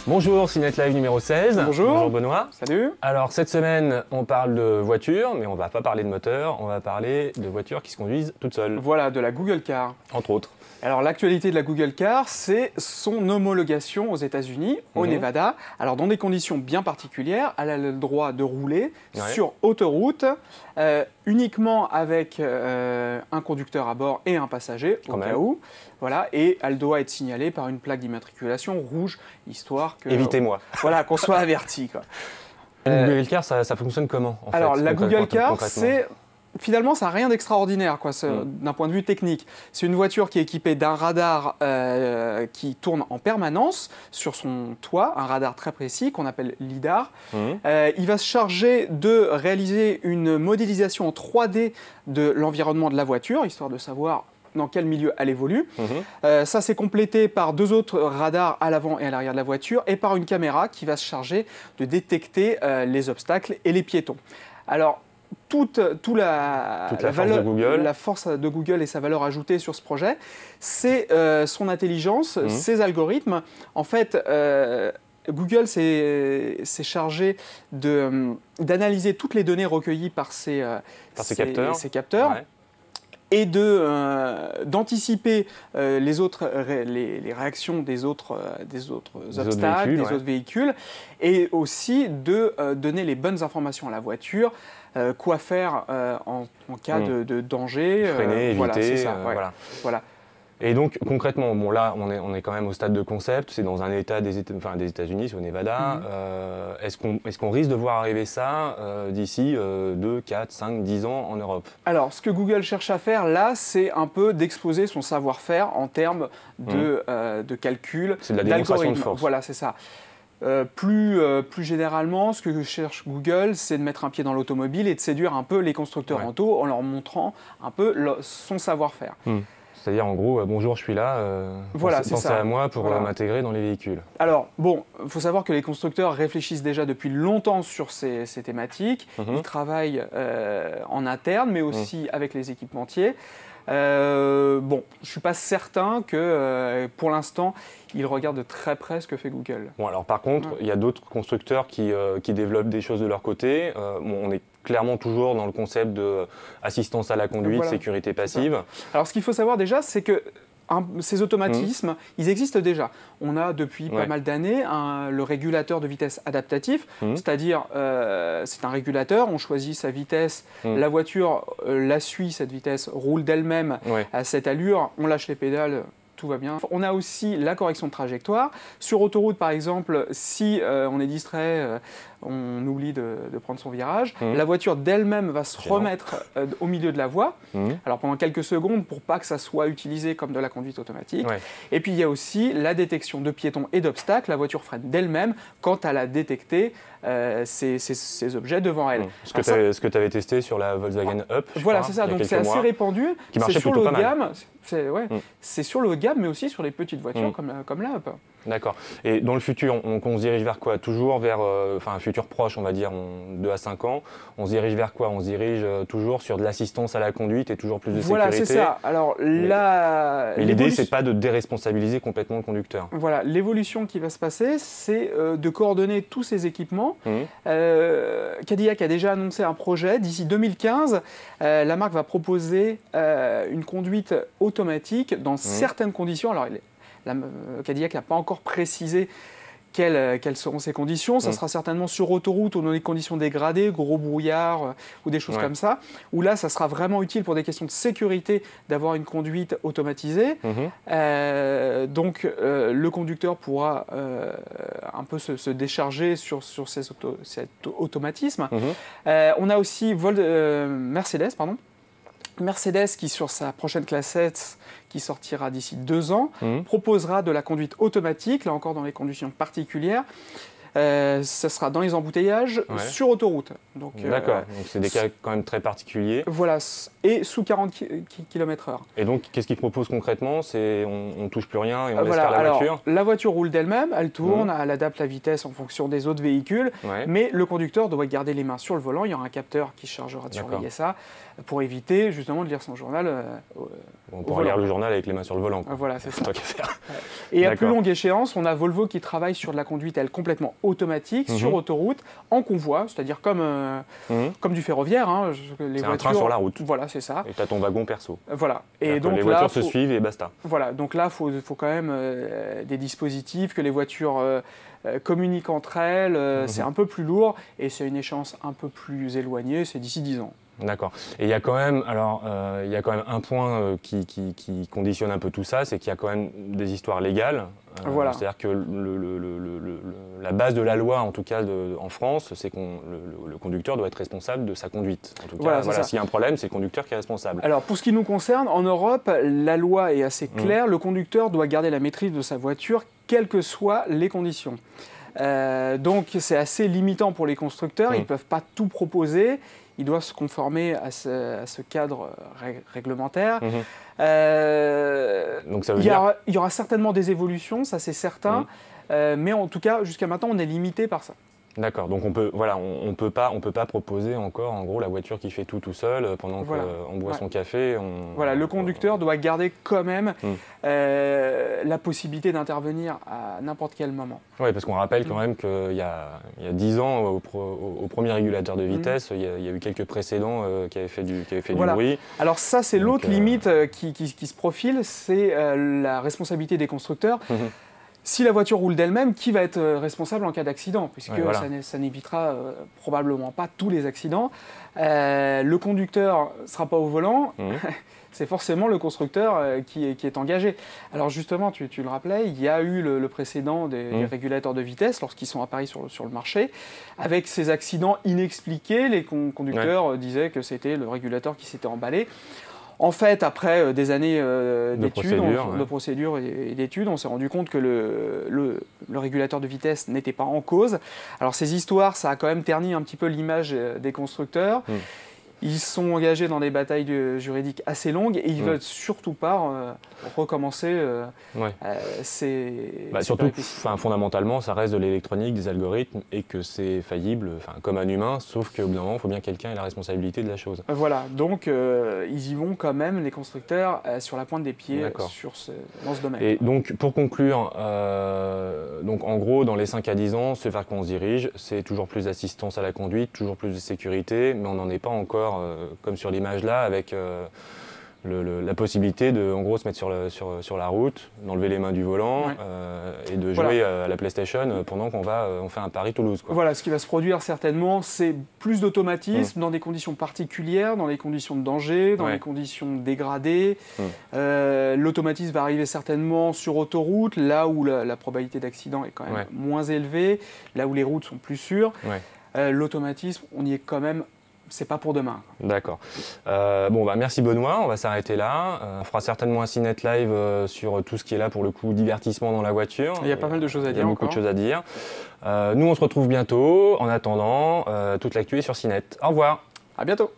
Bonjour, c'est Net Live numéro 16. Bonjour. Bonjour Benoît. Salut. Alors cette semaine, on parle de voitures, mais on va pas parler de moteur, on va parler de voitures qui se conduisent toutes seules. Voilà, de la Google Car. Entre autres. Alors l'actualité de la Google Car, c'est son homologation aux États-Unis, au Nevada. Alors dans des conditions bien particulières, elle a le droit de rouler sur autoroute, uniquement avec un conducteur à bord et un passager, au cas où. Voilà, et elle doit être signalée par une plaque d'immatriculation rouge, histoire que... Évitez-moi. Voilà, qu'on soit averti, quoi. Une Google Car, ça fonctionne comment en Alors fait, la Google Car, c'est... Finalement, ça n'a rien d'extraordinaire d'un point de vue technique. C'est une voiture qui est équipée d'un radar qui tourne en permanence sur son toit, un radar très précis qu'on appelle LiDAR. Il va se charger de réaliser une modélisation en 3D de l'environnement de la voiture, histoire de savoir dans quel milieu elle évolue. Ça, c'est complété par deux autres radars à l'avant et à l'arrière de la voiture et par une caméra qui va se charger de détecter les obstacles et les piétons. Alors, toute la force de Google et sa valeur ajoutée sur ce projet, c'est son intelligence, ses algorithmes. En fait, Google s'est chargé d'analyser toutes les données recueillies par ces capteurs. Ouais. Et d'anticiper les réactions des autres obstacles, des autres véhicules, et aussi de donner les bonnes informations à la voiture, quoi faire en cas de danger. Freiner, voilà, éviter, c'est ça. Voilà. Et donc concrètement, bon là on est quand même au stade de concept, c'est dans un état des États-Unis, c'est au Nevada. Est-ce qu'on risque de voir arriver ça d'ici 2, 4, 5, 10 ans en Europe? Alors ce que Google cherche à faire là, c'est un peu d'exposer son savoir-faire en termes de calcul, c'est de la démonstration de force. Voilà, c'est ça. Plus généralement, ce que cherche Google, c'est de mettre un pied dans l'automobile et de séduire un peu les constructeurs auto en leur montrant un peu son savoir-faire. C'est-à-dire, en gros, bonjour, je suis là, pensez à moi pour m'intégrer dans les véhicules. Alors, bon, il faut savoir que les constructeurs réfléchissent déjà depuis longtemps sur ces thématiques. Ils travaillent en interne, mais aussi avec les équipementiers. Bon, je ne suis pas certain que, pour l'instant, ils regardent de très près ce que fait Google. Bon, alors par contre, il y a d'autres constructeurs qui développent des choses de leur côté. On est clairement toujours dans le concept d'assistance à la conduite, sécurité passive. Alors ce qu'il faut savoir déjà, c'est que ces automatismes, ils existent déjà. On a depuis pas mal d'années le régulateur de vitesse adaptatif, c'est-à-dire c'est un régulateur, on choisit sa vitesse, la voiture la suit, cette vitesse roule d'elle-même à cette allure, on lâche les pédales, tout va bien. On a aussi la correction de trajectoire. Sur autoroute, par exemple, si on est distrait, on oublie de prendre son virage, la voiture d'elle-même va se remettre au milieu de la voie, alors pendant quelques secondes pour pas que ça soit utilisé comme de la conduite automatique. Et puis il y a aussi la détection de piétons et d'obstacles. La voiture freine d'elle-même quand elle a détecté ces objets devant elle. Ce que tu avais testé sur la Volkswagen Up. Voilà, c'est ça. Donc c'est assez répandu. Qui marchait plutôt pas mal. C'est sur le haut de gamme, mais aussi sur les petites voitures comme la Up. D'accord. Et dans le futur, on se dirige vers quoi? Toujours vers un futur proche, on va dire, 2 à 5 ans. On se dirige vers quoi? On se dirige toujours sur de l'assistance à la conduite et toujours plus de sécurité. Voilà, c'est ça. Alors, mais l'idée, c'est pas de déresponsabiliser complètement le conducteur. Voilà, l'évolution qui va se passer, c'est de coordonner tous ces équipements. Cadillac a déjà annoncé un projet. D'ici 2015, la marque va proposer une conduite automatique dans certaines conditions. Alors, Cadillac n'a pas encore précisé quelles seront ces conditions. Ça sera certainement sur autoroute ou dans des conditions dégradées, gros brouillard ou des choses comme ça, où là, ça sera vraiment utile pour des questions de sécurité d'avoir une conduite automatisée. Donc, le conducteur pourra un peu se décharger sur cet automatisme. On a aussi Mercedes, Mercedes qui, sur sa prochaine classe S, qui sortira d'ici 2 ans, proposera de la conduite automatique, là encore dans les conditions particulières. Ça sera dans les embouteillages sur autoroute. D'accord, donc c'est des cas quand même très particuliers. Voilà, et sous 40 km/h. Et donc, qu'est-ce qu'ils proposent concrètement? On ne touche plus rien et on laisse faire la voiture? La voiture roule d'elle-même, elle tourne, elle adapte la vitesse en fonction des autres véhicules, mais le conducteur doit garder les mains sur le volant. Il y aura un capteur qui chargera de surveiller ça pour éviter justement de lire son journal On pourra lire le journal avec les mains sur le volant. Voilà, c'est ça. Tant qu'à faire. Et à plus longue échéance, on a Volvo qui travaille sur de la conduite, elle, complètement automatique, sur autoroute, en convoi, c'est-à-dire comme du ferroviaire. Hein, c'est un train sur la route. Voilà, c'est ça. Et tu as ton wagon perso. Voilà. Et donc les voitures se suivent et basta. Voilà, donc là, il faut quand même des dispositifs, que les voitures communiquent entre elles, c'est un peu plus lourd, et c'est une échéance un peu plus éloignée, c'est d'ici 10 ans. D'accord. Et il y a quand même, un point qui conditionne un peu tout ça, c'est qu'il y a quand même des histoires légales. Voilà. C'est-à-dire que la base de la loi, en tout cas en France, c'est que le conducteur doit être responsable de sa conduite. En tout cas, voilà, s'il y a un problème, c'est le conducteur qui est responsable. Alors, pour ce qui nous concerne, en Europe, la loi est assez claire. Le conducteur doit garder la maîtrise de sa voiture, quelles que soient les conditions. Donc, c'est assez limitant pour les constructeurs. Ils ne peuvent pas tout proposer. Ils doivent se conformer à ce cadre réglementaire. Donc ça veut dire... Il y aura certainement des évolutions, ça c'est certain, mais en tout cas, jusqu'à maintenant, on est limité par ça. D'accord, donc on peut pas proposer encore, en gros, la voiture qui fait tout seul pendant qu'on boit son café. Voilà, le conducteur doit garder quand même la possibilité d'intervenir à n'importe quel moment. Oui, parce qu'on rappelle quand même qu'il y a 10 ans, au premier régulateur de vitesse, il y a eu quelques précédents qui avaient fait du bruit. Alors ça, c'est l'autre limite qui se profile, c'est la responsabilité des constructeurs. Si la voiture roule d'elle-même, qui va être responsable en cas d'accident? Puisque ça n'évitera probablement pas tous les accidents. Le conducteur ne sera pas au volant, c'est forcément le constructeur qui est engagé. Alors justement, tu le rappelais, il y a eu le précédent des régulateurs de vitesse lorsqu'ils sont apparus sur le marché. Avec ces accidents inexpliqués, les conducteurs disaient que c'était le régulateur qui s'était emballé. En fait, après des années de procédures et d'études, on s'est rendu compte que le régulateur de vitesse n'était pas en cause. Alors ces histoires, ça a quand même terni un petit peu l'image des constructeurs. Ils sont engagés dans des batailles juridiques assez longues et ils ne veulent surtout pas recommencer ces surtout, fondamentalement, ça reste de l'électronique, des algorithmes et que c'est faillible, comme un humain, sauf qu'au bout d'un moment, il faut bien que quelqu'un ait la responsabilité de la chose. Voilà, donc ils y vont quand même, les constructeurs, sur la pointe des pieds dans ce domaine. Et donc, pour conclure, donc, en gros, dans les 5 à 10 ans, ce vers quoi on se dirige, c'est toujours plus d'assistance à la conduite, toujours plus de sécurité, mais on n'en est pas encore comme sur l'image là, avec la possibilité de en gros se mettre sur la route, d'enlever les mains du volant et de jouer à la PlayStation pendant on fait un Paris-Toulouse. Voilà, ce qui va se produire certainement, c'est plus d'automatisme dans des conditions particulières, dans les conditions de danger, dans les conditions dégradées. L'automatisme va arriver certainement sur autoroute, là où la probabilité d'accident est quand même moins élevée, là où les routes sont plus sûres. L'automatisme, on y est quand même. C'est pas pour demain. D'accord. Merci Benoît, on va s'arrêter là. On fera certainement un Cinet Live sur tout ce qui est là pour le coup divertissement dans la voiture. Il y a pas mal de choses à dire. Il y a beaucoup de choses à dire. Nous on se retrouve bientôt. En attendant, toute l'actu est sur Cinet. Au revoir. À bientôt.